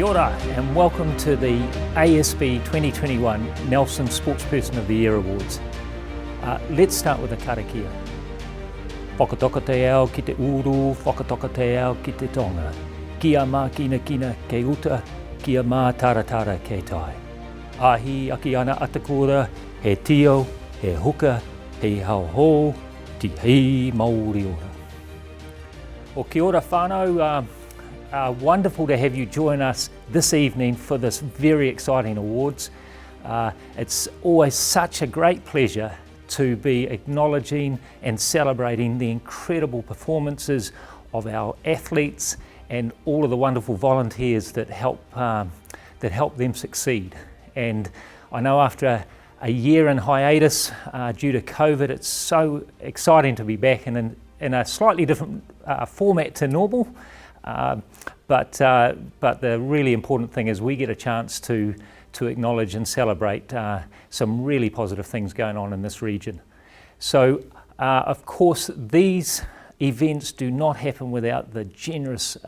Kia ora and welcome to the ASB 2021 Nelson Sportsperson of the Year Awards. Let's start with a karakia. Whakatoko te ao ki te uru, whakatoko te ao ki te tonga. Kia mā kina kina kei uta, kia mā taratara kei tai. Ahi aki ana atakura, he tio, he huka, he hauho, ti hei Māori ora. O kia ora whānau, wonderful to have you join us this evening for this very exciting awards. It's always such a great pleasure to be acknowledging and celebrating the incredible performances of our athletes and all of the wonderful volunteers that help them succeed. And I know after a year in hiatus due to COVID, it's so exciting to be back in a slightly different format to normal. But the really important thing is we get a chance to acknowledge and celebrate some really positive things going on in this region. So, of course, these events do not happen without the generous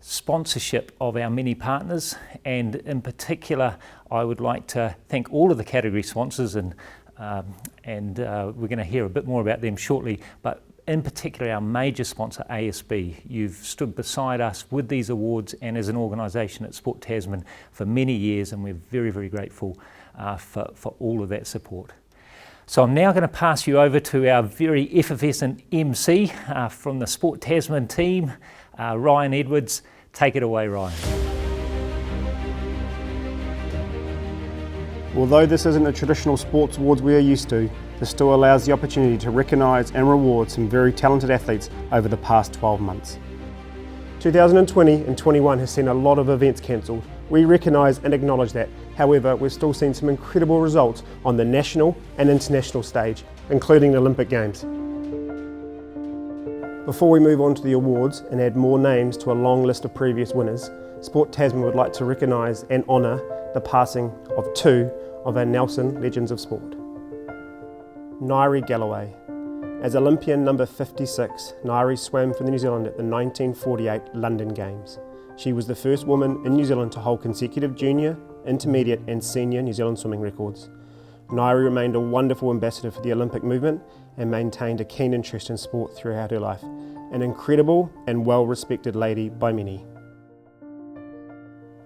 sponsorship of our many partners, and in particular, I would like to thank all of the category sponsors, and we're going to hear a bit more about them shortly. But in particular, our major sponsor, ASB. You've stood beside us with these awards and as an organisation at Sport Tasman for many years, and we're very, very grateful for all of that support. So I'm now going to pass you over to our very effervescent MC from the Sport Tasman team, Ryan Edwards. Take it away, Ryan. Although this isn't the traditional sports awards we are used to, this still allows the opportunity to recognise and reward some very talented athletes over the past 12 months. 2020 and 21 has seen a lot of events cancelled. We recognise and acknowledge that. However, we've still seen some incredible results on the national and international stage, including the Olympic Games. Before we move on to the awards and add more names to a long list of previous winners, Sport Tasman would like to recognise and honour the passing of two of our Nelson Legends of Sport. Nairi Galloway. As Olympian number 56, Nairi swam for New Zealand at the 1948 London Games. She was the first woman in New Zealand to hold consecutive junior, intermediate and senior New Zealand swimming records. Nairi remained a wonderful ambassador for the Olympic movement and maintained a keen interest in sport throughout her life. An incredible and well-respected lady by many.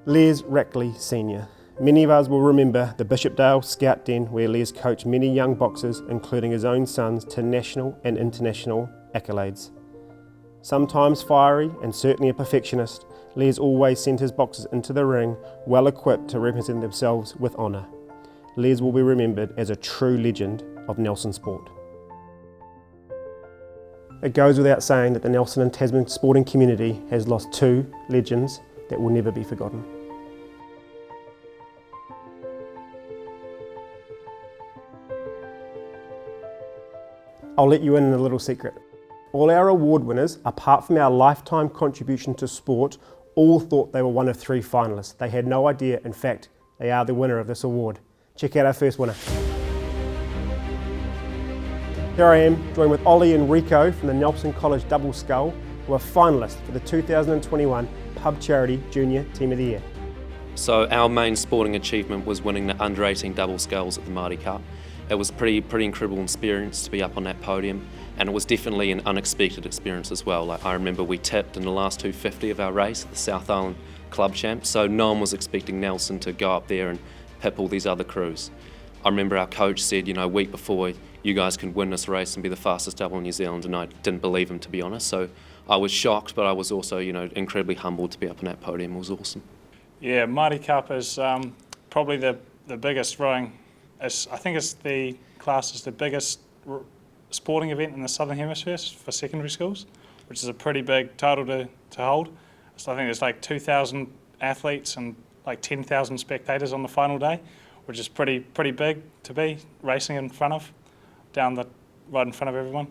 Les Rackley Sr. Many of us will remember the Bishopdale Scout Den where Les coached many young boxers, including his own sons, to national and international accolades. Sometimes fiery and certainly a perfectionist, Les always sent his boxers into the ring well equipped to represent themselves with honour. Les will be remembered as a true legend of Nelson sport. It goes without saying that the Nelson and Tasman sporting community has lost two legends that will never be forgotten. I'll let you in on a little secret. All our award winners, apart from our lifetime contribution to sport, all thought they were one of three finalists. They had no idea, in fact, they are the winner of this award. Check out our first winner. Here I am, joined with Ollie and Rico from the Nelson College Double Scull, who are finalists for the 2021 Pub Charity Junior Team of the Year. So our main sporting achievement was winning the under-18 double sculls at the Māori Cup. It was pretty incredible experience to be up on that podium, and it was definitely an unexpected experience as well. Like, I remember we tipped in the last 250 of our race at the South Island Club Champ, so no one was expecting Nelson to go up there and pip all these other crews. I remember our coach said, a week before, you guys can win this race and be the fastest double in New Zealand, and I didn't believe him, to be honest. So I was shocked, but I was also, incredibly humbled to be up on that podium. It was awesome. Yeah, Māori Cup is probably the biggest rowing. I think it's the class is the biggest sporting event in the Southern Hemisphere for secondary schools, which is a pretty big title to hold. So I think there's like 2,000 athletes and like 10,000 spectators on the final day, which is pretty big to be racing in front of, right in front of everyone.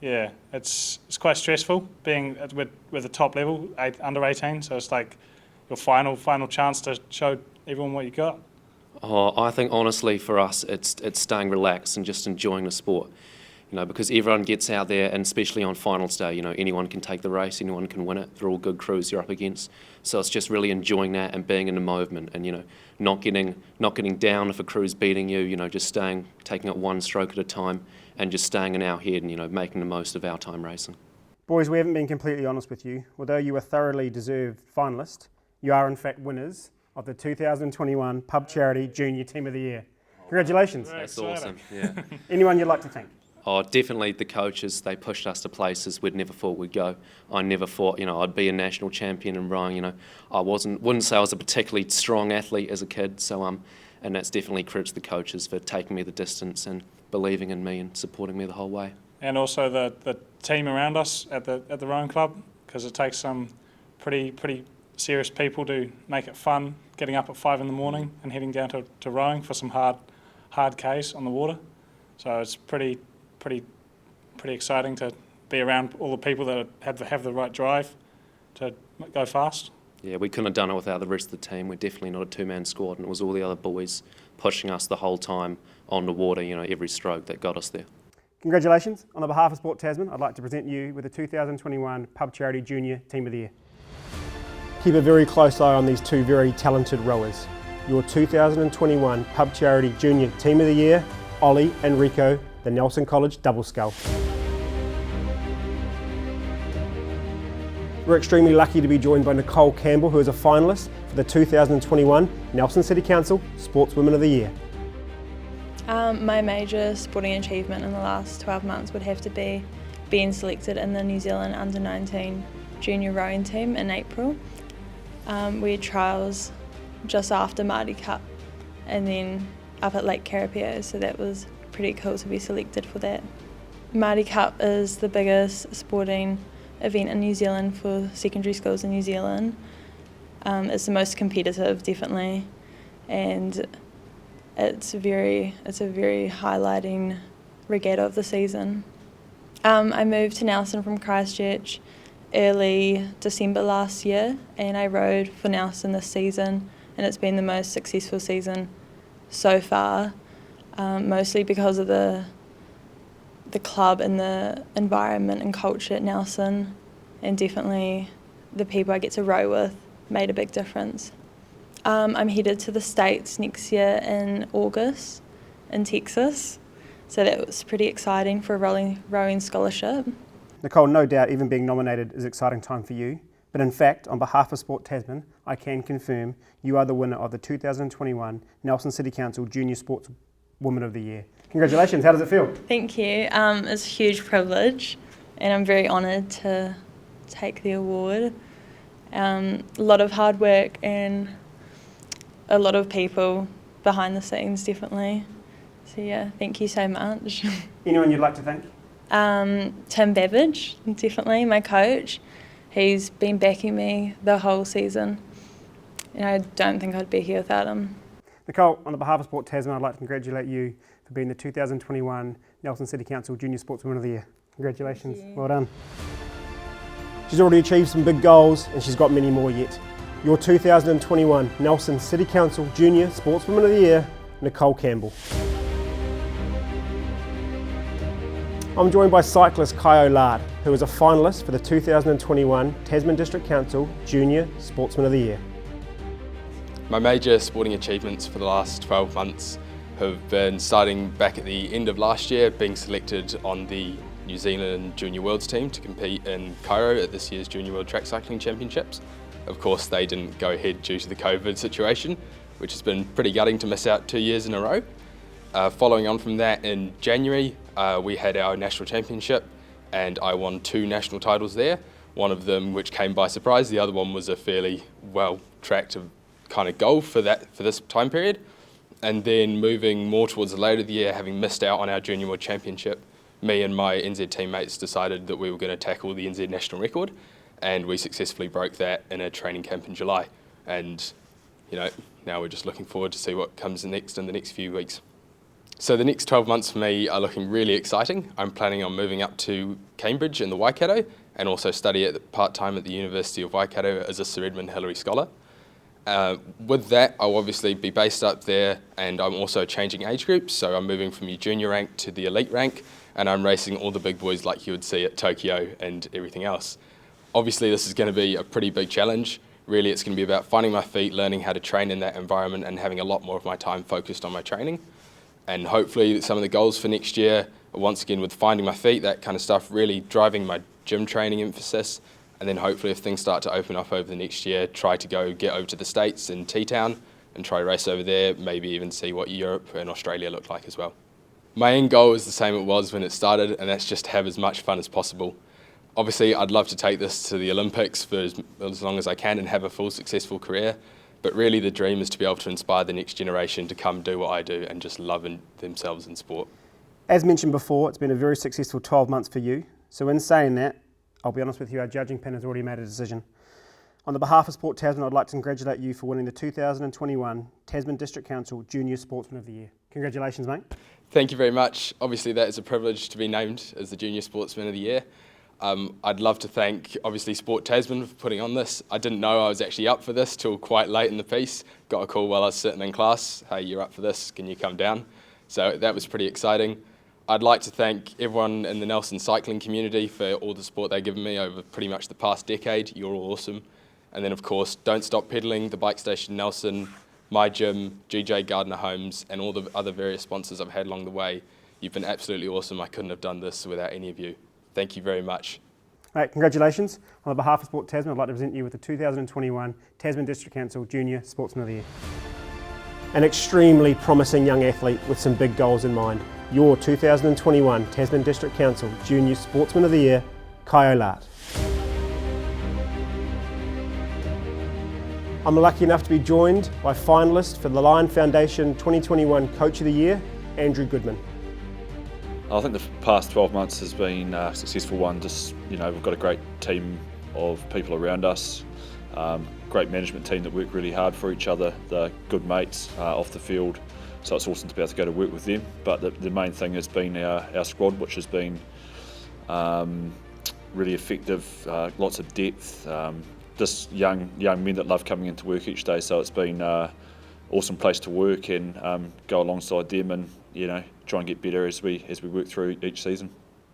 Yeah, it's quite stressful being with the top level, under 18. So it's like your final chance to show everyone what you got. Oh, I think honestly for us, it's staying relaxed and just enjoying the sport. because everyone gets out there, and especially on finals day, anyone can take the race, anyone can win it. They're all good crews you're up against. So it's just really enjoying that and being in the movement, and not getting down if a crew's beating you. Just taking it one stroke at a time, and just staying in our head and making the most of our time racing. Boys, we haven't been completely honest with you. Although you were thoroughly deserved finalist, you are in fact winners of the 2021 Pub Charity Junior Team of the Year. Congratulations. That's awesome. Yeah. Anyone you'd like to thank? Oh, definitely the coaches. They pushed us to places we'd never thought we'd go. I never thought, I'd be a national champion in rowing. I wouldn't say I was a particularly strong athlete as a kid. So and that's definitely credit to the coaches for taking me the distance and believing in me and supporting me the whole way. And also the team around us at the rowing club, because it takes some pretty serious people to make it fun, getting up at 5 in the morning and heading down to rowing for some hard Ks on the water. So it's pretty exciting to be around all the people that have the right drive to go fast. Yeah, we couldn't have done it without the rest of the team. We're definitely not a two-man squad, and it was all the other boys pushing us the whole time on the water, every stroke that got us there. Congratulations. On behalf of Sport Tasman, I'd like to present you with the 2021 Pub Charity Junior Team of the Year. Keep a very close eye on these two very talented rowers. Your 2021 Pub Charity Junior Team of the Year, Ollie and Rico, the Nelson College Double Scull. We're extremely lucky to be joined by Nicole Campbell, who is a finalist for the 2021 Nelson City Council Sportswoman of the Year. My major sporting achievement in the last 12 months would have to be being selected in the New Zealand Under-19 junior rowing team in April. We had trials just after Māori Cup and then up at Lake Karapio, so that was pretty cool to be selected for that. Māori Cup is the biggest sporting event in New Zealand for secondary schools in New Zealand. It's the most competitive, definitely, and it's a very highlighting regatta of the season. I moved to Nelson from Christchurch early December last year, and I rowed for Nelson this season, and it's been the most successful season so far, mostly because of the club and the environment and culture at Nelson, and definitely the people I get to row with made a big difference. I'm headed to the States next year in August in Texas, so that was pretty exciting for a rowing scholarship. Nicole, no doubt even being nominated is an exciting time for you, but in fact, on behalf of Sport Tasman, I can confirm you are the winner of the 2021 Nelson City Council Junior Sportswoman of the Year. Congratulations, how does it feel? Thank you. It's a huge privilege, and I'm very honoured to take the award. A lot of hard work and a lot of people behind the scenes, definitely. So yeah, thank you so much. Anyone you'd like to thank? Tim Babbage, definitely, my coach. He's been backing me the whole season, and I don't think I'd be here without him. Nicole, on behalf of Sport Tasman, I'd like to congratulate you for being the 2021 Nelson City Council Junior Sportswoman of the Year. Congratulations, well done. She's already achieved some big goals, and she's got many more yet. Your 2021 Nelson City Council Junior Sportswoman of the Year, Nicole Campbell. I'm joined by cyclist Kai O'Lard, who is a finalist for the 2021 Tasman District Council Junior Sportsman of the Year. My major sporting achievements for the last 12 months have been starting back at the end of last year, being selected on the New Zealand Junior Worlds team to compete in Cairo at this year's Junior World Track Cycling Championships. Of course, they didn't go ahead due to the COVID situation, which has been pretty gutting to miss out 2 years in a row. Following on from that, in January, we had our national championship, and I won 2 national titles there. One of them, which came by surprise, the other one was a fairly well-tracked kind of goal for this time period. And then moving more towards the later of the year, having missed out on our Junior World Championship, me and my NZ teammates decided that we were going to tackle the NZ national record, and we successfully broke that in a training camp in July. And now we're just looking forward to see what comes next in the next few weeks. So the next 12 months for me are looking really exciting. I'm planning on moving up to Cambridge in the Waikato and also study part-time at the University of Waikato as a Sir Edmund Hillary Scholar. With that, I'll obviously be based up there, and I'm also changing age groups, so I'm moving from your junior rank to the elite rank, and I'm racing all the big boys like you would see at Tokyo and everything else. Obviously, this is going to be a pretty big challenge. Really, it's going to be about finding my feet, learning how to train in that environment, and having a lot more of my time focused on my training. And hopefully some of the goals for next year are once again with finding my feet, that kind of stuff, really driving my gym training emphasis. And then hopefully if things start to open up over the next year, try to get over to the States in T-Town and try race over there, maybe even see what Europe and Australia look like as well. My end goal is the same it was when it started, and that's just to have as much fun as possible. Obviously, I'd love to take this to the Olympics for as long as I can and have a full successful career, but really the dream is to be able to inspire the next generation to come do what I do and just love themselves in sport. As mentioned before, it's been a very successful 12 months for you. So in saying that, I'll be honest with you, our judging panel has already made a decision. On the behalf of Sport Tasman, I'd like to congratulate you for winning the 2021 Tasman District Council Junior Sportsman of the Year. Congratulations, mate. Thank you very much. Obviously, that is a privilege to be named as the Junior Sportsman of the Year. I'd love to thank, obviously, Sport Tasman for putting on this. I didn't know I was actually up for this till quite late in the piece. Got a call while I was sitting in class, hey, you're up for this, can you come down? So that was pretty exciting. I'd like to thank everyone in the Nelson cycling community for all the support they've given me over pretty much the past decade. You're all awesome. And then, of course, Don't Stop Pedaling, the Bike Station Nelson, my gym, GJ Gardner Homes, and all the other various sponsors I've had along the way. You've been absolutely awesome. I couldn't have done this without any of you. Thank you very much. Right, congratulations. On behalf of Sport Tasman, I'd like to present you with the 2021 Tasman District Council Junior Sportsman of the Year. An extremely promising young athlete with some big goals in mind. Your 2021 Tasman District Council Junior Sportsman of the Year, Kai Olart. I'm lucky enough to be joined by finalist for the Lion Foundation 2021 Coach of the Year, Andrew Goodman. I think the past 12 months has been a successful one. Just, we've got a great team of people around us, great management team that work really hard for each other. They're good mates off the field, so it's awesome to be able to go to work with them. But the main thing has been our squad, which has been really effective, lots of depth, just young men that love coming into work each day. So it's been an awesome place to work and go alongside them and try and get better as we work through each season.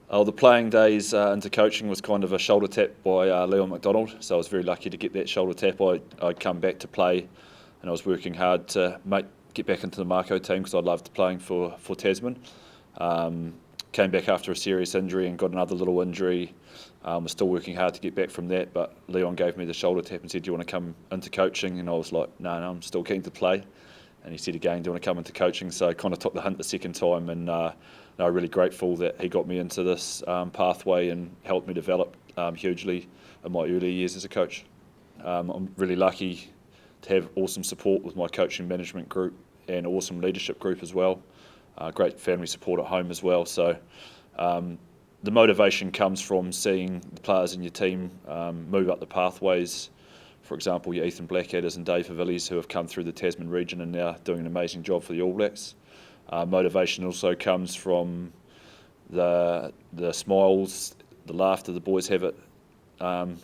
The playing days into coaching was kind of a shoulder tap by Leon McDonald, so I was very lucky to get that shoulder tap. I'd come back to play, and I was working hard to get back into the Marco team because I loved playing for Tasman. Came back after a serious injury and got another little injury. Was still working hard to get back from that, but Leon gave me the shoulder tap and said, "Do you want to come into coaching?" And I was like, no, I'm still keen to play. And he said again, "Do you want to come into coaching?" So I kind of took the hint the second time, and I'm really grateful that he got me into this pathway and helped me develop hugely in my early years as a coach. I'm really lucky to have awesome support with my coaching management group and awesome leadership group as well. Great family support at home as well. So the motivation comes from seeing the players in your team move up the pathways. For example, your Ethan Blackadders and Dave Havillies, who have come through the Tasman region and now doing an amazing job for the All Blacks. Motivation also comes from the smiles, the laughter the boys have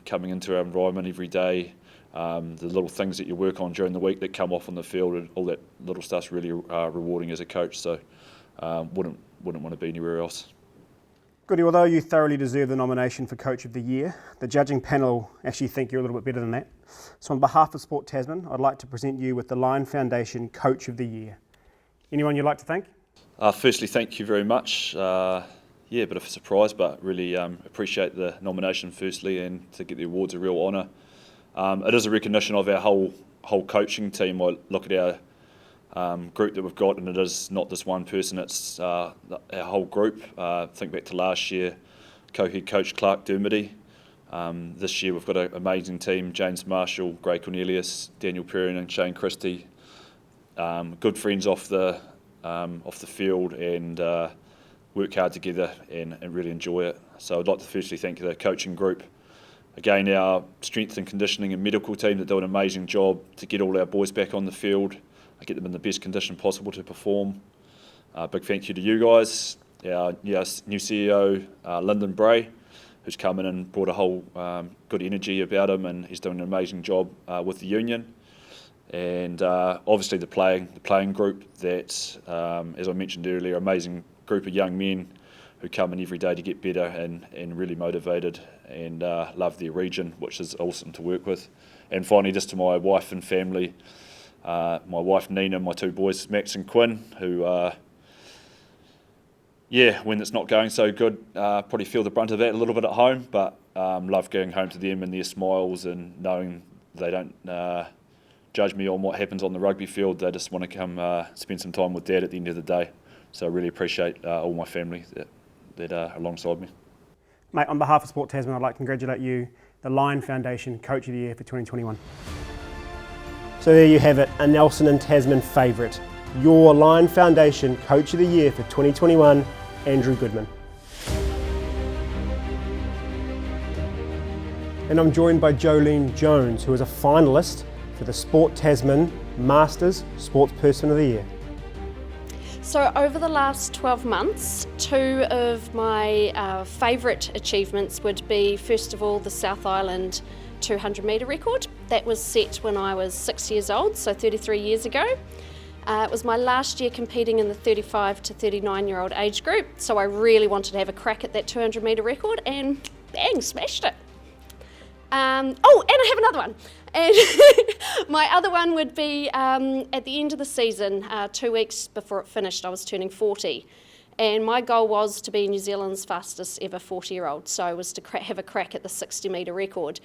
coming into our environment every day, the little things that you work on during the week that come off on the field, and all that little stuff's really rewarding as a coach. So wouldn't want to be anywhere else. Goody, although you thoroughly deserve the nomination for Coach of the Year, the judging panel actually think you're a little bit better than that. So on behalf of Sport Tasman, I'd like to present you with the Lion Foundation Coach of the Year. Anyone you'd like to thank? Firstly, thank you very much. A bit of a surprise, but really appreciate the nomination firstly, and to get the award's a real honour. It is a recognition of our whole coaching team. I look at our group that we've got, and it is not just one person, it's our whole group. Think back to last year, co-head coach Clark Dermody. This year we've got an amazing team: James Marshall, Gray Cornelius, Daniel Perrin and Shane Christie. Good friends off the field, and work hard together and really enjoy it. So I'd like to firstly thank the coaching group. Again, our strength and conditioning and medical team that do an amazing job to get all our boys back on the field, get them in the best condition possible to perform. Big thank you to you guys, our new CEO, Lyndon Bray, who's come in and brought a whole good energy about him, and he's doing an amazing job with the union. and obviously the playing group that, as I mentioned earlier, amazing group of young men who come in every day to get better and really motivated and love their region, which is awesome to work with. And finally, just to my wife and family, my wife Nina, my two boys Max and Quinn, who when it's not going so good, probably feel the brunt of that a little bit at home, but love going home to them and their smiles and knowing they don't judge me on what happens on the rugby field. They just want to come spend some time with Dad at the end of the day. So I really appreciate all my family that are alongside me. Mate, on behalf of Sport Tasman, I'd like to congratulate you, the Lion Foundation Coach of the Year for 2021. So there you have it, a Nelson and Tasman favourite. Your Lion Foundation Coach of the Year for 2021, Andrew Goodman. And I'm joined by Jolene Jones, who is a finalist for the Sport Tasman Masters Sportsperson of the Year. So over the last 12 months, two of my favourite achievements would be, first of all, the South Island 200 metre record. That was set when I was 6 years old, so 33 years ago. It was my last year competing in the 35 to 39-year-old age group, so I really wanted to have a crack at that 200 metre record, and bang, smashed it. And I have another one. And my other one would be at the end of the season, 2 weeks before it finished, I was turning 40. And my goal was to be New Zealand's fastest ever 40-year-old, so I was to have a crack at the 60 metre record.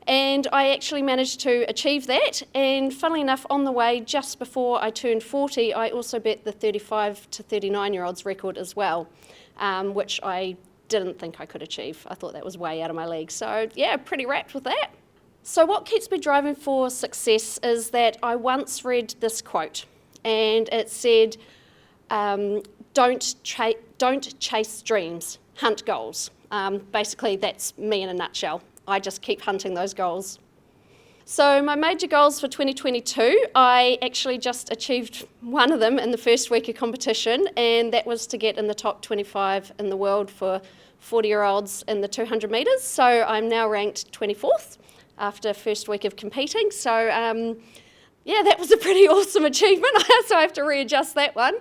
And I actually managed to achieve that, and funnily enough, on the way, just before I turned 40, I also bet the 35 to 39-year-olds record as well, which I didn't think I could achieve. I thought that was way out of my league. So yeah, pretty wrapped with that. So what keeps me driving for success is that I once read this quote, and it said, don't chase dreams, hunt goals. Basically, that's me in a nutshell. I just keep hunting those goals. So my major goals for 2022, I actually just achieved one of them in the first week of competition, and that was to get in the top 25 in the world for 40-year-olds in the 200 metres. So I'm now ranked 24th after first week of competing. So that was a pretty awesome achievement. So I have to readjust that one.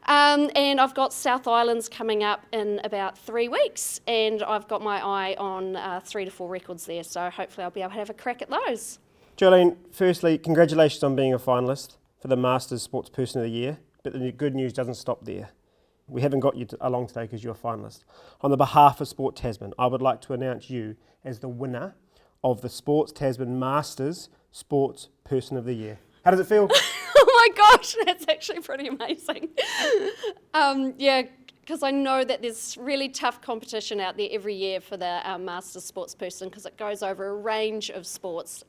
And I've got South Islands coming up in about 3 weeks, and I've got my eye on 3 to 4 records there, so hopefully I'll be able to have a crack at those. Jolene, firstly, congratulations on being a finalist for the Masters Sportsperson of the Year, but the good news doesn't stop there. We haven't got you along today because you're a finalist. On the behalf of Sport Tasman, I would like to announce you as the winner of the Sports Tasman Masters Sportsperson of the Year. How does it feel? Oh my gosh, that's actually pretty amazing. Because I know that there's really tough competition out there every year for the Masters Sportsperson, because it goes over a range of sports.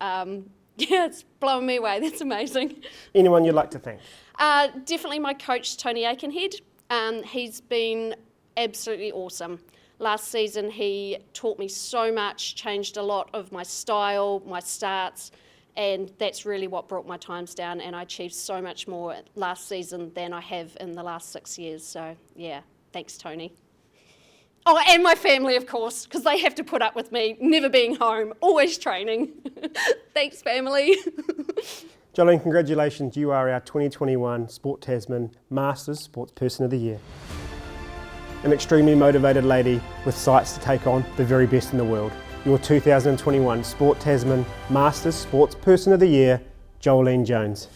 It's blowing me away. That's amazing. Anyone you'd like to thank? Definitely my coach, Tony Aikenhead. He's been absolutely awesome. Last season, he taught me so much, changed a lot of my style, my starts, and that's really what brought my times down, and I achieved so much more last season than I have in the last 6 years. So yeah, thanks Tony. Oh, and my family, of course, because they have to put up with me never being home, always training. Thanks family. Jolene, congratulations, you are our 2021 Sport Tasman Masters Sportsperson of the Year. An extremely motivated lady with sights to take on the very best in the world. Your 2021 Sport Tasman Masters Sportsperson of the Year, Jolene Jones.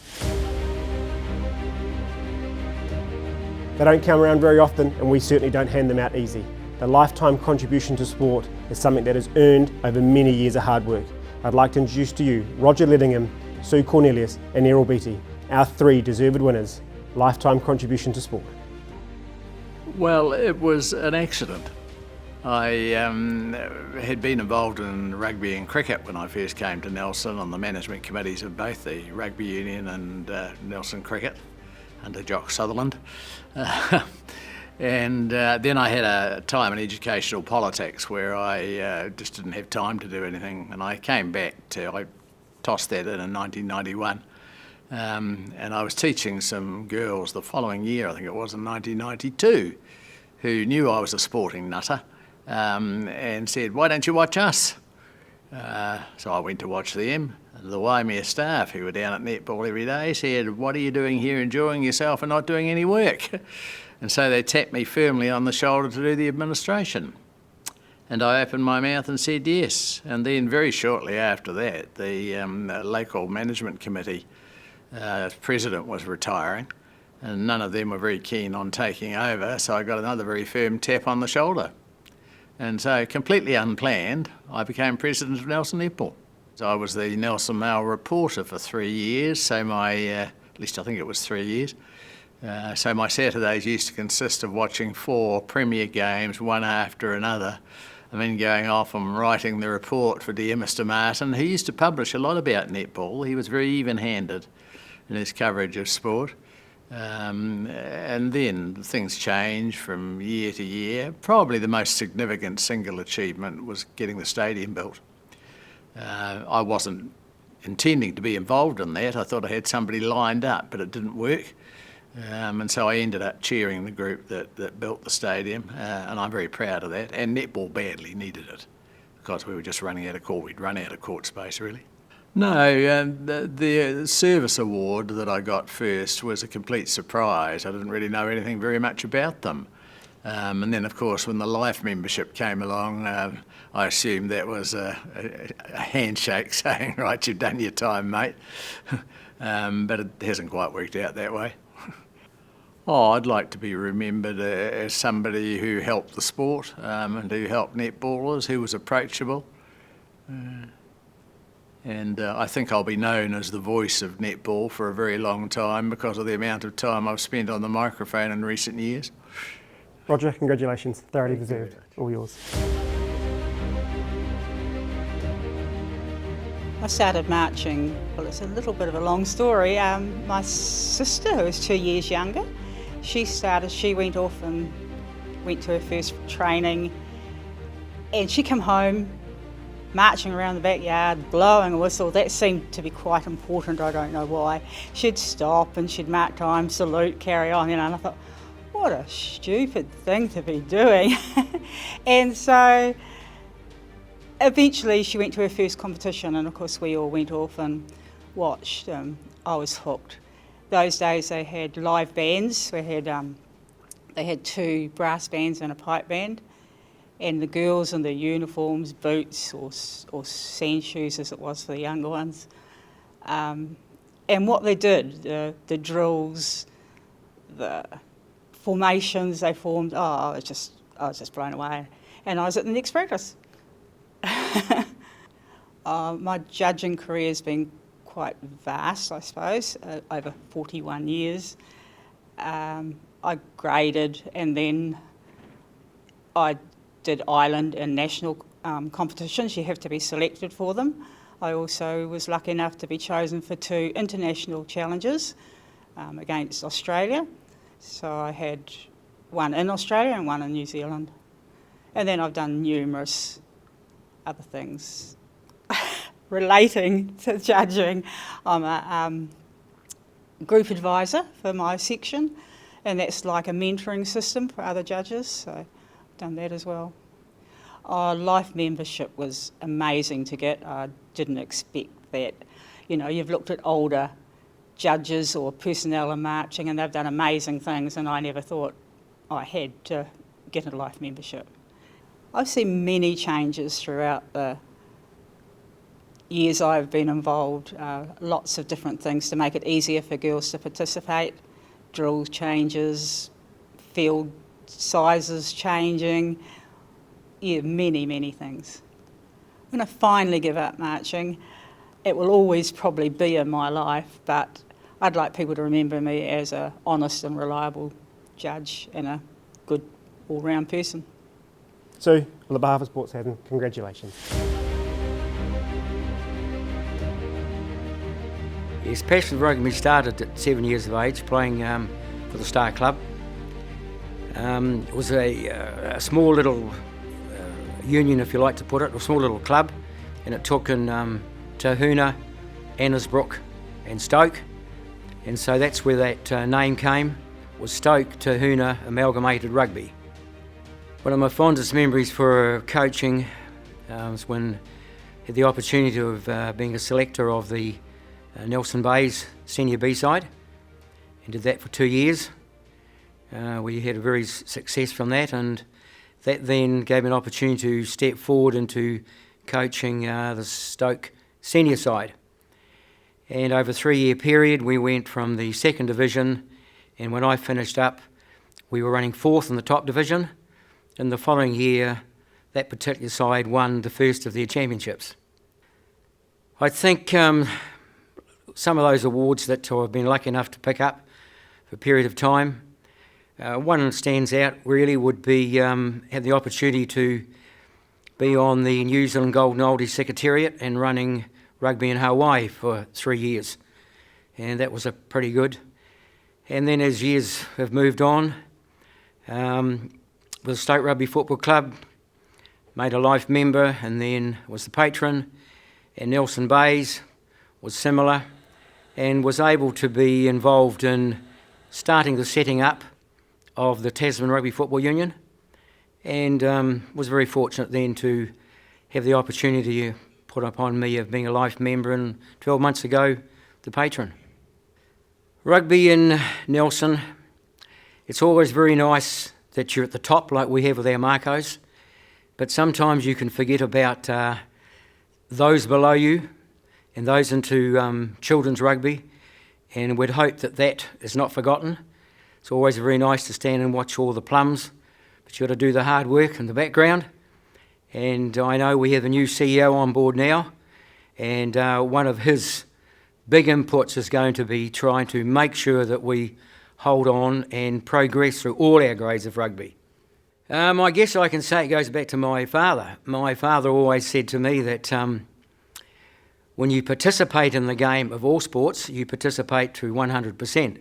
They don't come around very often, and we certainly don't hand them out easy. The lifetime contribution to sport is something that is earned over many years of hard work. I'd like to introduce to you Roger Ledingham, Sue Cornelius and Errol Beattie, our 3 deserved winners, lifetime contribution to sport. Well, it was an accident. I had been involved in rugby and cricket when I first came to Nelson on the management committees of both the Rugby Union and Nelson Cricket under Jock Sutherland. And then I had a time in educational politics where I just didn't have time to do anything, and I came back I tossed that in 1991. And I was teaching some girls the following year, I think it was in 1992, who knew I was a sporting nutter. And said, why don't you watch us? So I went to watch them, and the Waimea staff who were down at netball every day said, "What are you doing here enjoying yourself and not doing any work?" And so they tapped me firmly on the shoulder to do the administration. And I opened my mouth and said yes. And then very shortly after that, the local management committee president was retiring, and none of them were very keen on taking over, so I got another very firm tap on the shoulder. And so, completely unplanned, I became president of Nelson Netball. So I was the Nelson Mail reporter for 3 years, so at least I think it was 3 years. So my Saturdays used to consist of watching 4 premier games, one after another, and then going off and writing the report for dear Mr. Martin, who used to publish a lot about netball. He was very even-handed in his coverage of sport. And then things changed from year to year. Probably the most significant single achievement was getting the stadium built. I wasn't intending to be involved in that. I thought I had somebody lined up, but it didn't work. And so I ended up chairing the group that built the stadium, and I'm very proud of that. And netball badly needed it because we were just running out of court. We'd run out of court space, really. No, the service award that I got first was a complete surprise. I didn't really know anything very much about them. And then, of course, when the life membership came along, I assumed that was a handshake saying, "Right, you've done your time, mate." But it hasn't quite worked out that way. Oh, I'd like to be remembered as somebody who helped the sport and who helped netballers, who was approachable. And I think I'll be known as the voice of netball for a very long time because of the amount of time I've spent on the microphone in recent years. Roger, congratulations. Thoroughly deserved. All yours. I started marching, well, it's a little bit of a long story. My sister, who was 2 years younger, she went off and went to her first training, and she came home marching around the backyard, blowing a whistle. That seemed to be quite important, I don't know why. She'd stop and she'd mark time, salute, carry on, and I thought, what a stupid thing to be doing. And so eventually she went to her first competition, and of course we all went off and watched. I was hooked. Those days they had live bands. They had 2 brass bands and a pipe band, and the girls in their uniforms, boots or sand shoes as it was for the younger ones. And what they did, the drills, the formations they formed, I was just blown away. And I was at the next practice. My judging career has been quite vast, I suppose, over 41 years. I graded, and then I did island and national competitions. You have to be selected for them. I also was lucky enough to be chosen for 2 international challenges against Australia. So I had one in Australia and one in New Zealand. And then I've done numerous other things relating to judging. I'm a group advisor for my section, and that's like a mentoring system for other judges, so I've done that as well. Life membership was amazing to get. I didn't expect that. You know, you've looked at older judges or personnel in marching and they've done amazing things, and I never thought I had to get a life membership. I've seen many changes throughout the years I've been involved, lots of different things to make it easier for girls to participate, drill changes, field sizes changing, yeah, many things. When I finally give up marching, it will always probably be in my life, but I'd like people to remember me as an honest and reliable judge and a good all-round person. Sue, on behalf of Sports Tasman, congratulations. Yes, passion for rugby started at 7 years of age, playing for the Star Club. It was a small little union, if you like to put it, a small little club, and it took in Tahuna, Annesbrook and Stoke, and so that's where that name came, was Stoke Tahuna Amalgamated Rugby. One of my fondest memories for coaching was when had the opportunity of being a selector of the Nelson Bays Senior B side, and did that for 2 years. We had a very success from that, and that then gave me an opportunity to step forward into coaching the Stoke senior side. And over a 3-year period, we went from the second division, and when I finished up, we were running fourth in the top division. And the following year, that particular side won the first of their championships. I think some of those awards that I've been lucky enough to pick up for a period of time, one that stands out really would be have the opportunity to be on the New Zealand Golden Oldies Secretariat and running rugby in Hawaii for 3 years, and that was pretty good. And then as years have moved on, with Stoke Rugby Football Club, made a life member and then was the patron, and Nelson Bays was similar, and was able to be involved in starting the setting up of the Tasman Rugby Football Union, and was very fortunate then to have the opportunity put upon me of being a life member, and 12 months ago, the patron. Rugby in Nelson, it's always very nice that you're at the top like we have with our Marcos, but sometimes you can forget about those below you and those into children's rugby, and we'd hope that that is not forgotten. It's always very nice to stand and watch all the plums, but you've got to do the hard work in the background. And I know we have a new CEO on board now, and one of his big inputs is going to be trying to make sure that we hold on and progress through all our grades of rugby. I guess I can say it goes back to my father. My father always said to me that when you participate in the game of all sports, you participate to 100%,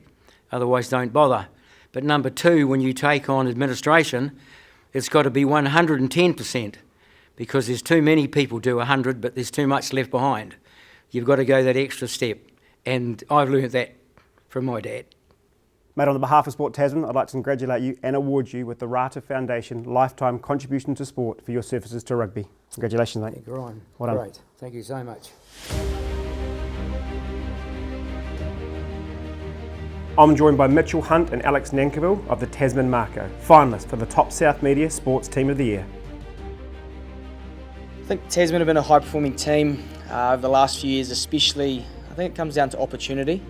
otherwise don't bother. But number two, when you take on administration, it's got to be 110%, because there's too many people do 100, but there's too much left behind. You've got to go that extra step, and I've learned that from my dad. Mate, on behalf of Sport Tasman, I'd like to congratulate you and award you with the Rata Foundation Lifetime Contribution to Sport for your services to rugby. Congratulations, mate. Thank you, Ryan. Well done. Great. Thank you so much. I'm joined by Mitchell Hunt and Alex Nankiville of the Tasman Marco, finalists for the Top South Media Sports Team of the Year. I think Tasman have been a high-performing team over the last few years, especially. I think it comes down to opportunity.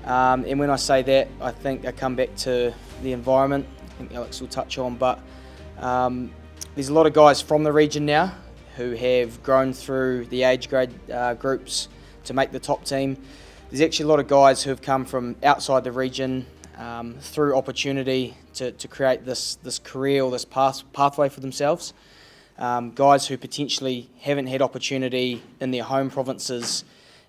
And when I say that, I think I come back to the environment. I think Alex will touch on, but there's a lot of guys from the region now who have grown through the age grade groups to make the top team. There's actually a lot of guys who have come from outside the region through opportunity to create this career or this pathway for themselves. Guys who potentially haven't had opportunity in their home provinces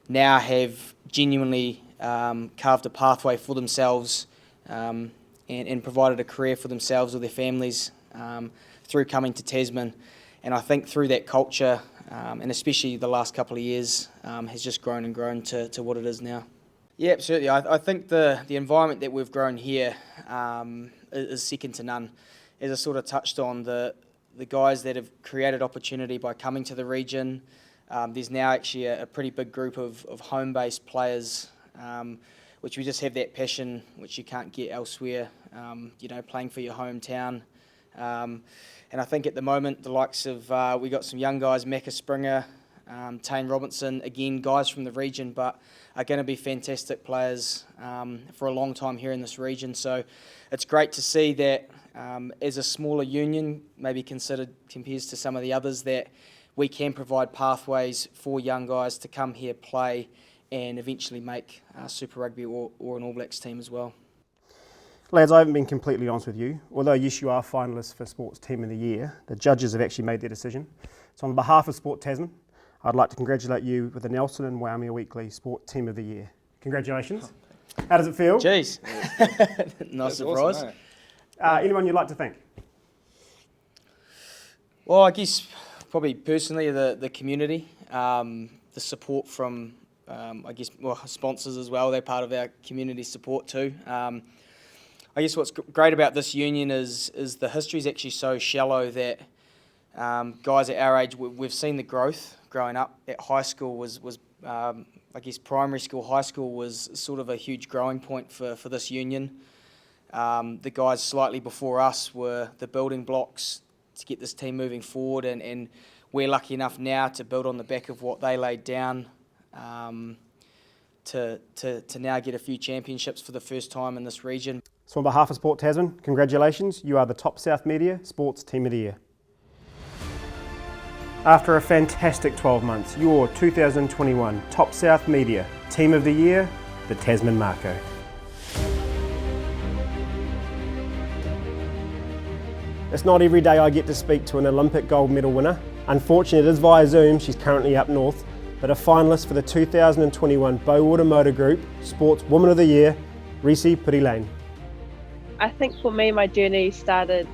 now have genuinely carved a pathway for themselves and provided a career for themselves or their families through coming to Tasman. And I think through that culture, and especially the last couple of years, has just grown and grown to what it is now. Yeah, absolutely. I think the environment that we've grown here is second to none. As I sort of touched on, the guys that have created opportunity by coming to the region, there's now actually a pretty big group of home-based players, which we just have that passion which you can't get elsewhere, playing for your hometown. And I think at the moment, the likes of, we got some young guys, Macca Springer, Tane Robinson, again, guys from the region, but are going to be fantastic players for a long time here in this region. So it's great to see that as a smaller union, maybe compares to some of the others, that we can provide pathways for young guys to come here, play, and eventually make Super Rugby or an All Blacks team as well. Lads, I haven't been completely honest with you. Although, yes, you are finalists for Sports Team of the Year, the judges have actually made their decision. So on behalf of Sport Tasman, I'd like to congratulate you with the Nelson and Waimea Weekly Sport Team of the Year. Congratulations. How does it feel? Jeez. Nice surprise. Awesome, Anyone you'd like to thank? Well, I guess probably personally the community, the support from, sponsors as well. They're part of our community support too. I guess what's great about this union is the history is actually so shallow that Guys at our age, we've seen the growth growing up. At high school was I guess primary school, high school was sort of a huge growing point for this union. The guys slightly before us were the building blocks to get this team moving forward, and we're lucky enough now to build on the back of what they laid down to now get a few championships for the first time in this region. So on behalf of Sport Tasman, congratulations, you are the top South Media Sports Team of the Year. After a fantastic 12 months, your 2021 Top South Media Team of the Year, the Tasman Mako. It's not every day I get to speak to an Olympic gold medal winner. Unfortunately, it is via Zoom, she's currently up north, but a finalist for the 2021 Bowater Motor Group Sports Woman of the Year, Reese Purilane. I think for me, my journey started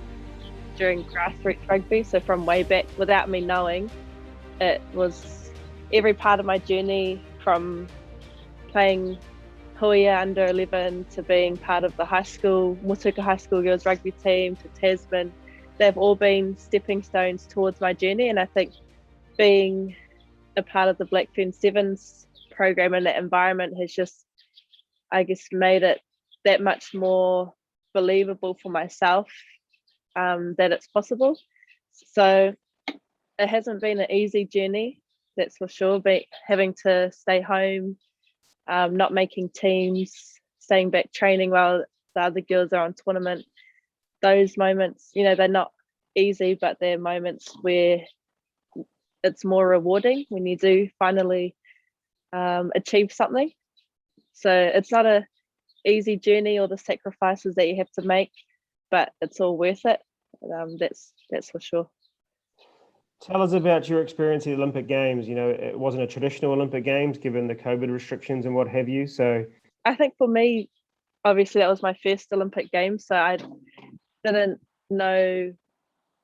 during grassroots rugby, so from way back without me knowing. It was every part of my journey, from playing Huia under 11 to being part of the high school, Motuka High School girls rugby team to Tasman. They've all been stepping stones towards my journey, and I think being a part of the Blackfern Sevens program and that environment has just, I guess, made it that much more believable for myself that it's possible. So it hasn't been an easy journey, that's for sure, but having to stay home, not making teams, staying back training while the other girls are on tournament. Those moments, they're not easy, but they're moments where it's more rewarding when you do finally achieve something. So it's not a easy journey or the sacrifices that you have to make, but it's all worth it. That's for sure. Tell us about your experience at the Olympic Games. It wasn't a traditional Olympic Games given the COVID restrictions and what have you. So I think for me, obviously that was my first Olympic Games, so I didn't know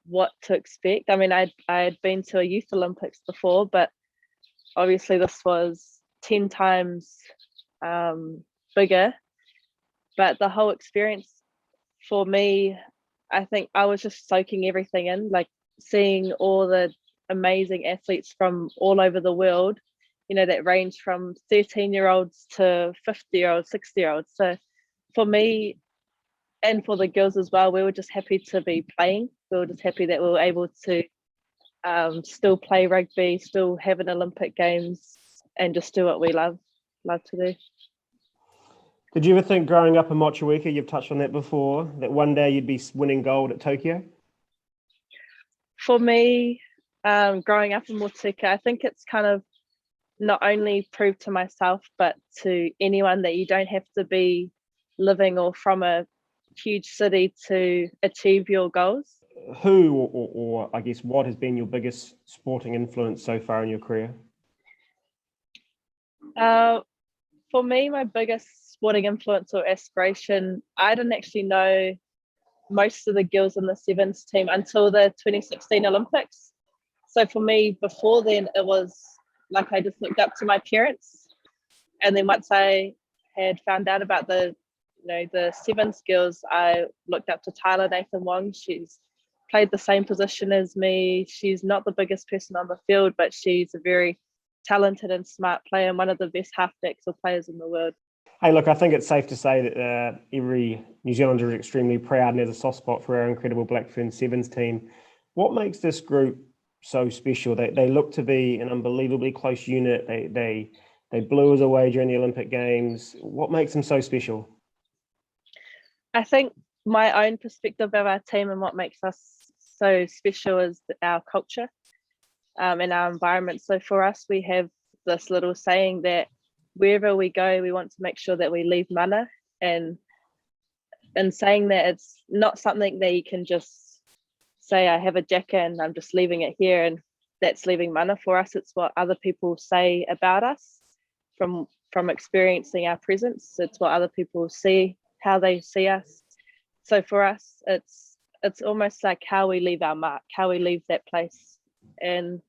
what to expect. I mean, I had been to a Youth Olympics before, but obviously this was 10 times bigger. But the whole experience for me, I think I was just soaking everything in, like seeing all the amazing athletes from all over the world, that range from 13-year-olds to 50-year-olds, 60-year-olds. So for me, and for the girls as well, we were just happy to be playing. We were just happy that we were able to still play rugby, still have an Olympic Games, and just do what we love to do. Did you ever think growing up in Motueka, you've touched on that before, that one day you'd be winning gold at Tokyo? For me, growing up in Motueka, I think it's kind of not only proved to myself, but to anyone that you don't have to be living or from a huge city to achieve your goals. Who or I guess what has been your biggest sporting influence so far in your career? For me, my biggest sporting influence or aspiration, I didn't actually know most of the girls in the sevens team until the 2016 Olympics. So for me, before then, it was like I just looked up to my parents. And then once I had found out about the sevens girls, I looked up to Tyler Nathan Wong. She's played the same position as me. She's not the biggest person on the field, but she's a very talented and smart player and one of the best halfbacks or players in the world. Hey, look, I think it's safe to say that every New Zealander is extremely proud and has a soft spot for our incredible Blackfern Sevens team. What makes this group so special? They look to be an unbelievably close unit. They blew us away during the Olympic Games. What makes them so special? I think my own perspective of our team and what makes us so special is our culture and our environment. So for us, we have this little saying that wherever we go, we want to make sure that we leave mana. And in saying that, it's not something that you can just say, I have a jacket and I'm just leaving it here and that's leaving mana. For us, it's what other people say about us from experiencing our presence. It's what other people see, how they see us. So for us, it's almost like how we leave our mark, how we leave that place. And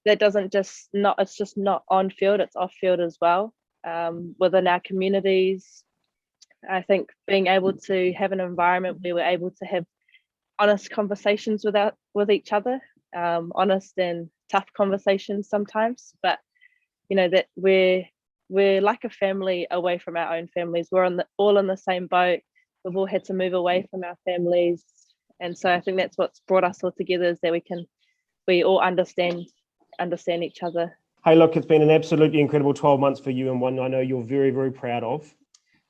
that it's just not on field, it's off field as well. Within our communities, I think being able to have an environment where we're able to have honest conversations with each other, honest and tough conversations sometimes. But that we're like a family away from our own families. We're all in the same boat. We've all had to move away from our families, and so I think that's what's brought us all together, is that we all understand each other. Hey, look, it's been an absolutely incredible 12 months for you, and one I know you're very, very proud of.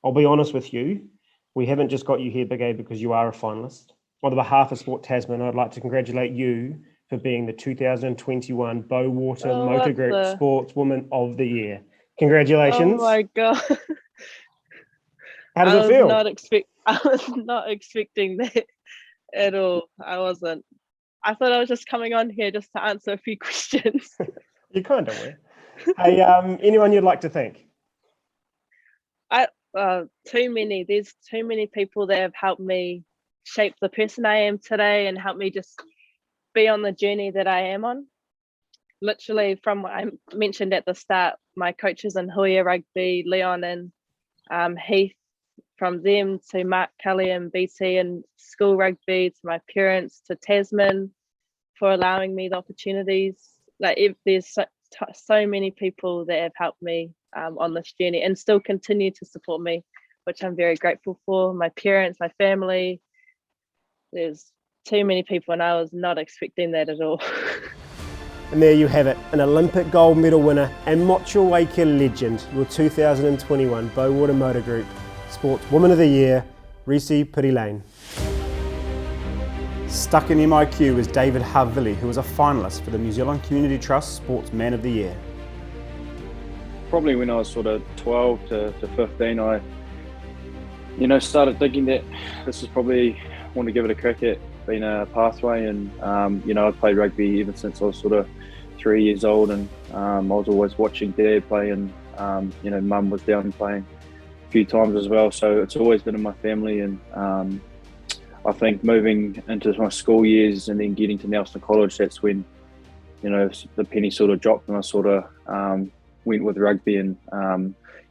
I'll be honest with you, we haven't just got you here, Big A, because you are a finalist. On behalf of Sport Tasman, I'd like to congratulate you for being the 2021 Bowater Motor Group Sportswoman of the Year. Congratulations. Oh my God. How does it feel? I was not expecting that at all. I wasn't. I thought I was just coming on here just to answer a few questions. You kind of were. Hey, anyone you'd like to thank? Too many. There's too many people that have helped me shape the person I am today and helped me just be on the journey that I am on. Literally, from what I mentioned at the start, my coaches in Huia Rugby, Leon and Heath, from them to Mark Kelly and BT and school rugby, to my parents, to Tasman, for allowing me the opportunities. There's so many people that have helped me on this journey and still continue to support me, which I'm very grateful for. My parents, my family. There's too many people, and I was not expecting that at all. And there you have it, an Olympic gold medal winner and Motueka legend, your 2021 Bowater Motor Group Sportswoman of the Year, Risi Pirilane. Stuck in MIQ was David Havili, who was a finalist for the New Zealand Community Trust Sportsman of the Year. Probably when I was sort of 12 to 15, I started thinking that this is probably, want to give it a crack at being a pathway. And I've played rugby ever since I was sort of 3 years old, and I was always watching Dad play, and Mum was down playing a few times as well, so it's always been in my family. And I think moving into my school years and then getting to Nelson College, that's when the penny sort of dropped, and I sort of went with rugby. And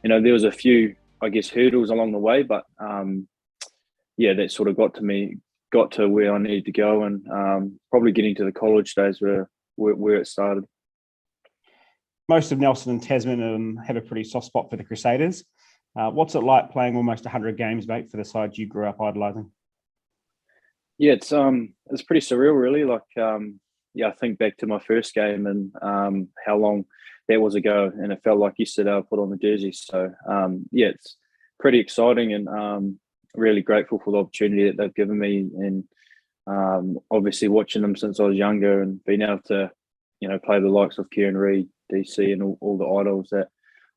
there was a few, I guess, hurdles along the way, but that sort of got to where I needed to go, and probably getting to the college days where it started. Most of Nelson and Tasman have a pretty soft spot for the Crusaders. What's it like playing almost 100 games, mate, for the side you grew up idolising? Yeah, it's pretty surreal, really. I think back to my first game and how long that was ago, and it felt like yesterday I put on the jersey. So it's pretty exciting, and really grateful for the opportunity that they've given me, and obviously watching them since I was younger and being able to play the likes of Kieran Reid, DC, and all the idols that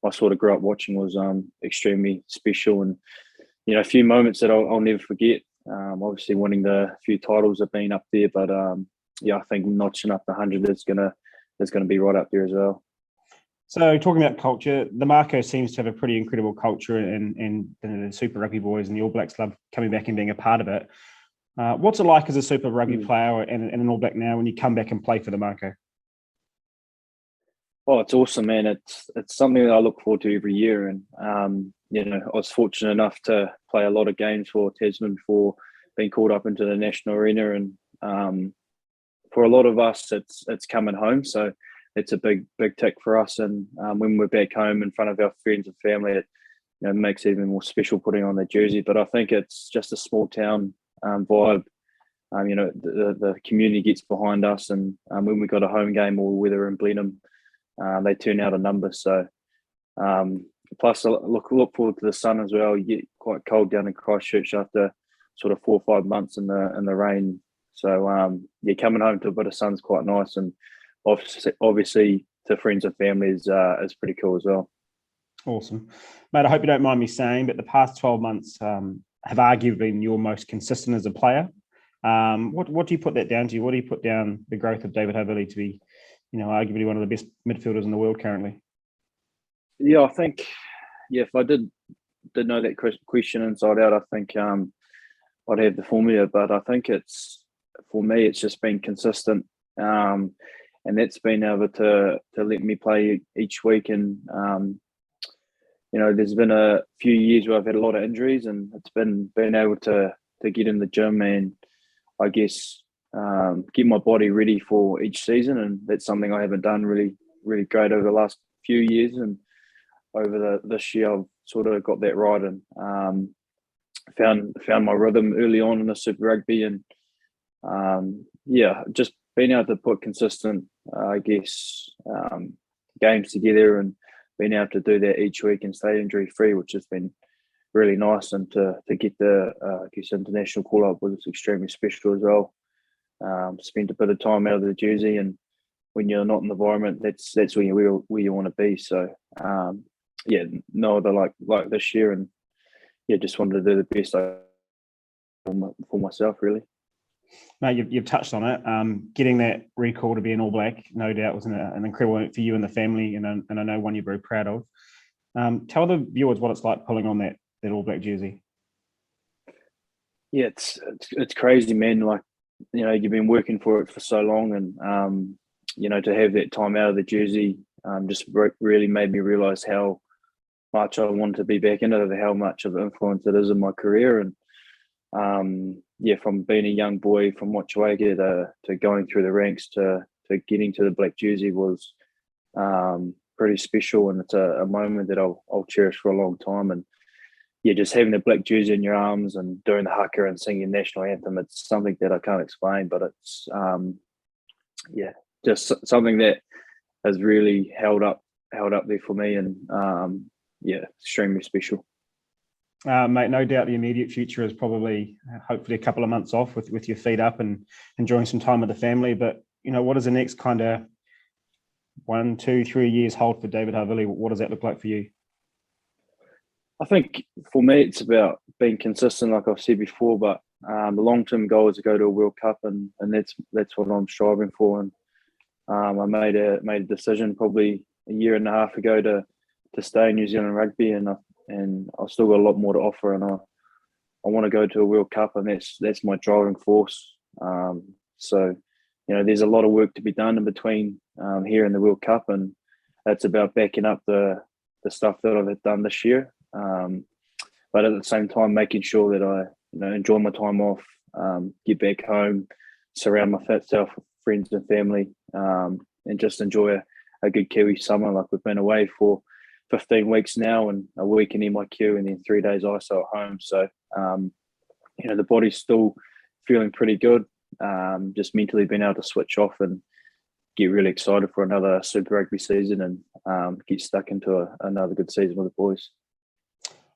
I sort of grew up watching was extremely special, and a few moments that I'll never forget. Obviously winning the few titles have been up there, but I think notching up the 100 is gonna be right up there as well. So talking about culture, the Marco seems to have a pretty incredible culture, and the Super Rugby boys and the All Blacks love coming back and being a part of it. What's it like as a Super Rugby player and an All Black now when you come back and play for the Marco? Oh, it's awesome, man. It's something that I look forward to every year, and I was fortunate enough to play a lot of games for Tasman before being called up into the national arena, and for a lot of us, it's coming home. So it's a big tick for us, and when we're back home in front of our friends and family, it makes it even more special putting on the jersey. But I think it's just a small town vibe. The community gets behind us, and when we got a home game, or whether in Blenheim, they turn out a number. So plus I look forward to the sun as well. You get quite cold down in Christchurch after sort of 4 or 5 months in the rain. So coming home to a bit of sun's quite nice, and obviously to friends and family is pretty cool as well. Awesome, mate. I hope you don't mind me saying, but the past 12 months have arguably been your most consistent as a player. What do you put that down to? What do you put down the growth of David Havili to be, arguably one of the best midfielders in the world currently? Yeah, I think, if I did know that question inside out, I think I'd have the formula. But I think for me, it's just been consistent, and that's been able to let me play each week. And there's been a few years where I've had a lot of injuries, and it's been able to get in the gym and I guess get my body ready for each season, and that's something I haven't done really great over the last few years. And over this year, I've sort of got that right, and found my rhythm early on in the Super Rugby, and just being able to put consistent, games together, and being able to do that each week and stay injury free, which has been really nice. And to get the international call up was extremely special as well. Spent a bit of time out of the jersey, and when you're not in the environment, that's where you want to be. So no other like this year, and just wanted to do the best for myself, really. Mate, you've touched on it. Getting that recall to be an All Black, no doubt, was an incredible event for you and the family, and I know one you're very proud of. Tell the viewers what it's like pulling on that All Black jersey. Yeah, it's crazy, man. Like, you've been working for it for so long, and to have that time out of the jersey just really made me realise how much I wanted to be back in it, how much of an influence it is in my career. And from being a young boy from Motueka to going through the ranks to getting to the black jersey was pretty special, and it's a moment that I'll cherish for a long time. And just having the black jersey in your arms and doing the haka and singing the national anthem, it's something that I can't explain, but it's just something that has really held up there for me, and extremely special. Mate, no doubt the immediate future is probably, hopefully, a couple of months off with your feet up and enjoying some time with the family. But, what does the next kind of 1, 2, 3 years hold for David Havili? What does that look like for you? I think for me, it's about being consistent, like I've said before, but the long-term goal is to go to a World Cup, and that's what I'm striving for. And I made a decision probably a year and a half ago to stay in New Zealand rugby, and I've still got a lot more to offer, and I want to go to a World Cup, and that's my driving force. So there's a lot of work to be done in between here and the World Cup, and that's about backing up the stuff that I've done this year. But at the same time, making sure that I enjoy my time off, get back home, surround myself with friends and family, and just enjoy a good Kiwi summer. Like, we've been away for 15 weeks now, and a week in MIQ, and then 3 days ISO at home. So, the body's still feeling pretty good. Just mentally being able to switch off and get really excited for another Super Rugby season, and get stuck into another good season with the boys.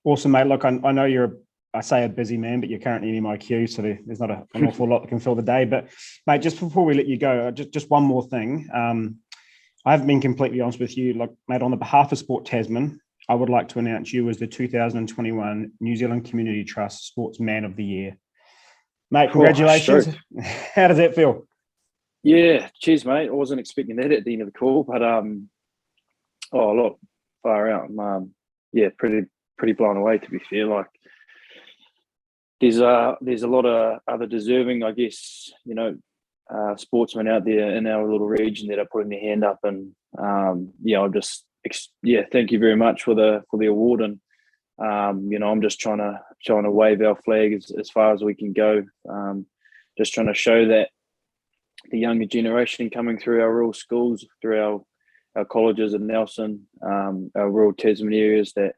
Awesome, mate. Look, I know you're a busy man, but you're currently in MIQ, so there's not an awful lot that can fill the day. But, mate, just before we let you go, just one more thing. I haven't been completely honest with you. Like, mate, on the behalf of Sport Tasman, I would like to announce you as the 2021 New Zealand Community Trust Sportsman of the Year. Mate, congratulations. How does that feel? Yeah, cheers, mate. I wasn't expecting that at the end of the call, but a lot far out. Pretty blown away, to be fair. Like, there's a lot of other deserving, I guess, sportsmen out there in our little region that are putting their hand up, and thank you very much for the award. And I'm just trying to wave our flag as far as we can go, just trying to show that the younger generation coming through our rural schools, through our colleges in Nelson, our rural Tasman areas, that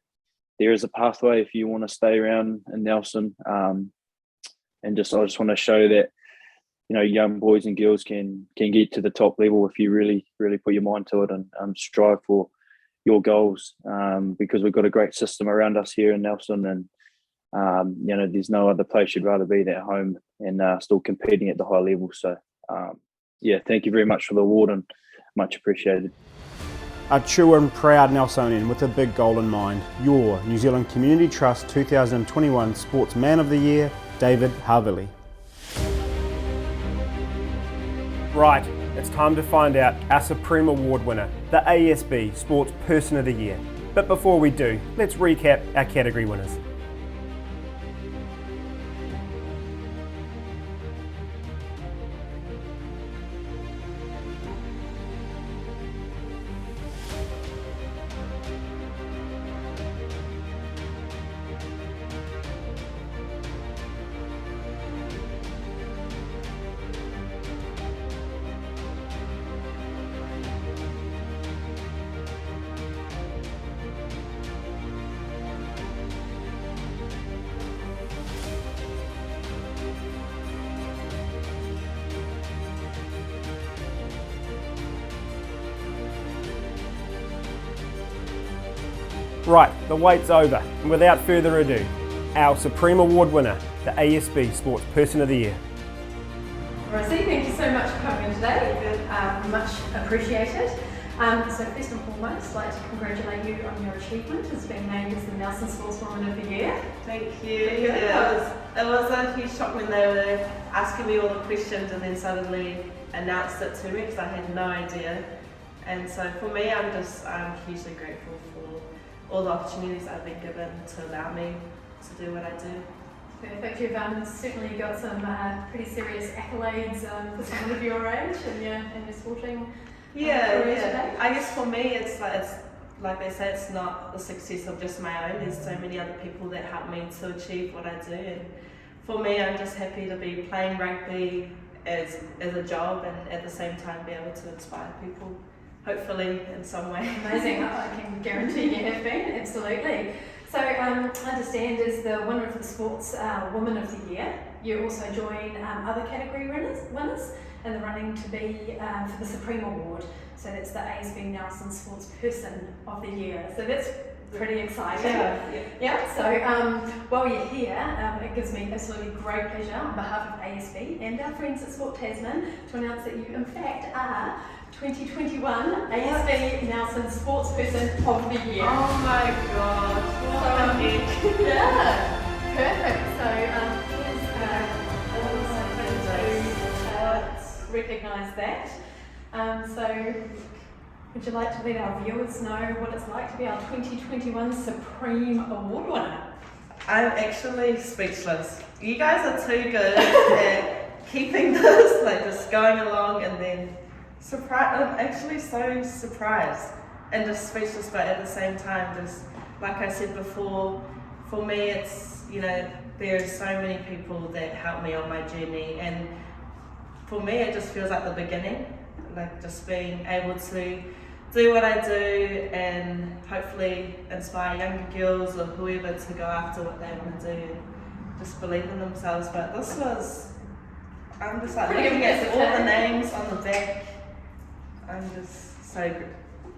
there is a pathway if you want to stay around in Nelson, and I just want to show that young boys and girls can get to the top level if you really put your mind to it, and strive for your goals, because we've got a great system around us here in Nelson, and there's no other place you'd rather be than at home, and still competing at the high level. So thank you very much for the award, and much appreciated. A true and proud Nelsonian with a big goal in mind, your New Zealand Community Trust 2021 Sportsman of the Year, David Havili. Right, it's time to find out our Supreme Award winner, the ASB Sports Person of the Year. But before we do, let's recap our category winners. Right, the wait's over, and without further ado, our Supreme Award winner, the ASB Sports Person of the Year. Rosie, thank you so much for coming in today. Much appreciated. So first and foremost, I'd like to congratulate you on your achievement as being named as the Nelson Sportswoman of the Year. Thank you. Yeah, it was a huge shock when they were asking me all the questions and then suddenly announced it to me because I had no idea. And so for me, I'm hugely grateful for all the opportunities I've been given to allow me to do what I do. Perfect. You've certainly got some pretty serious accolades for someone of your age and your sporting career today. I guess for me, it's like they say, it's not the success of just my own. There's so many other people that help me to achieve what I do. And for me, I'm just happy to be playing rugby as a job and at the same time be able to inspire people, hopefully in some way. Amazing. I can guarantee you have been, absolutely. So I understand as the winner of the Sports Woman of the Year, you also join other category winners in the running to be for the Supreme Award. So that's the ASB Nelson Sports Person of the Year. So that's pretty exciting. Yeah. So while you're here, it gives me absolutely great pleasure on behalf of ASB and our friends at Sport Tasman to announce that you in fact are 2021 ASB Nelson Sports Person of the Year. Oh my God! What the heck? Yeah, perfect. So recognise that. So would you like to let our viewers know what it's like to be our 2021 Supreme Award winner? I'm actually speechless. You guys are too good at keeping this, just going along and then I'm actually so surprised and just speechless, but at the same time, just like I said before, for me it's, there are so many people that help me on my journey, and for me it just feels like the beginning, just being able to do what I do and hopefully inspire younger girls or whoever to go after what they want to do and just believe in themselves. But I'm just looking at all the names on the back. I'm just so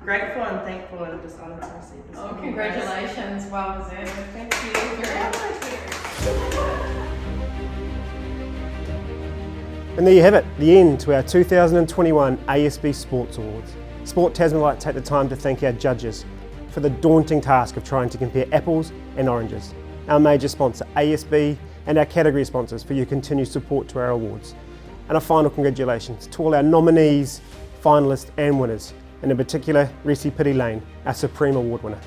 grateful and thankful and just honoured to receive this. Oh, congratulations, well deserved. Thank you very much. And there you have it, the end to our 2021 ASB Sports Awards. Sport Tasman would like to take the time to thank our judges for the daunting task of trying to compare apples and oranges, our major sponsor ASB and our category sponsors for your continued support to our awards. And a final congratulations to all our nominees, finalists and winners, and in particular Reese Pitty Lane, our Supreme Award winner.